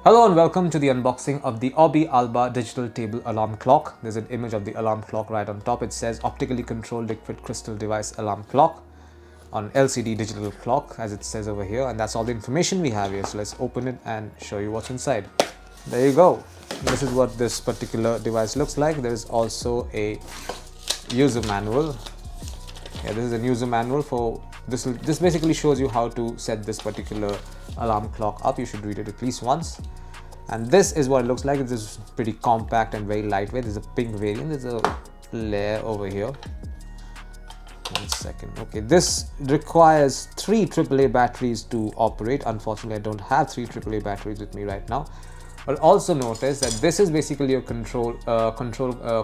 Hello and welcome to the unboxing of the AubeAlba digital table alarm clock. There's an image of the alarm clock right on top. It says optically controlled liquid crystal device alarm clock on LCD digital clock, as it says over here, and that's all the information we have here. So let's open it and show you what's inside. There you go. This is what this particular device looks like. There is also a user manual. Yeah, this is a user manual for this. This basically shows you how to set this particular alarm clock up. You should read it at least once. And this is what it looks like. This is pretty compact and very lightweight. There's a pink variant. There's a layer over here. 1 second. Okay, this requires 3 AAA batteries to operate. Unfortunately, I don't have 3 AAA batteries with me right now. But also notice that this is basically your control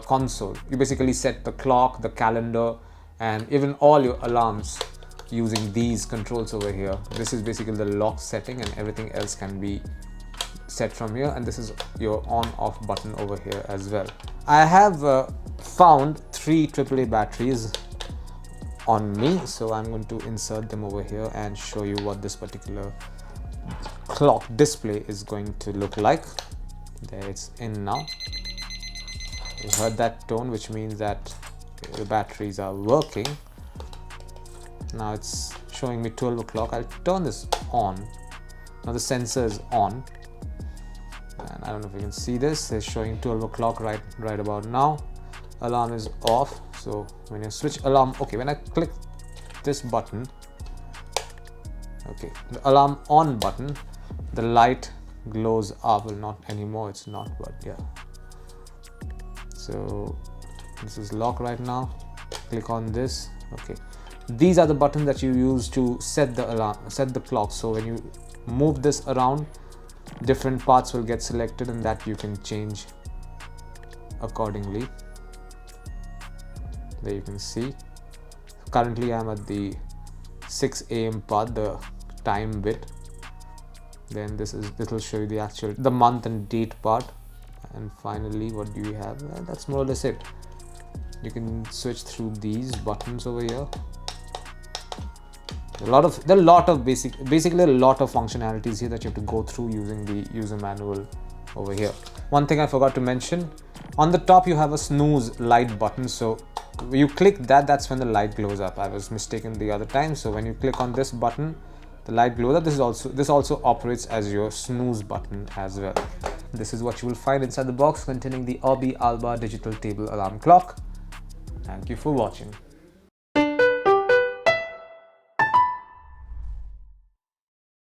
console. You basically set the clock, the calendar, and even all your alarms using these controls over here. This is basically the lock setting, and everything else can be set from here, and this is your on-off button over here as well. I have found 3 AAA batteries on me, so I'm going to insert them over here and show you what this particular clock display is going to look like. There, it's in now. You heard that tone, which means that the batteries are working. Now it's showing me 12 o'clock. I'll turn this on. Now the sensor is on, and I don't know if you can see this. It's showing 12 o'clock right about now. Alarm is off. So when you switch alarm, okay, when I click this button, okay, the alarm on button, the light glows up. Well, not anymore, it's not, but yeah. So this is lock right now. Click on this. Okay, these are the buttons that you use to set the alarm, set the clock. So when you move this around, different parts will get selected, and that you can change accordingly. There you can see. Currently I'm at the 6 AM part, the time bit. Then this will show you the month and date part. And finally, what do you have? That's more or less it. You can switch through these buttons over here. There are a lot of basically a lot of functionalities here that you have to go through using the user manual over here. One thing I forgot to mention, on the top you have a snooze light button. So when you click that, that's when the light glows up. I was mistaken the other time. So when you click on this button, the light glows up. This also operates as your snooze button as well. This is what you will find inside the box containing the AubeAlba digital table alarm clock. Thank you for watching.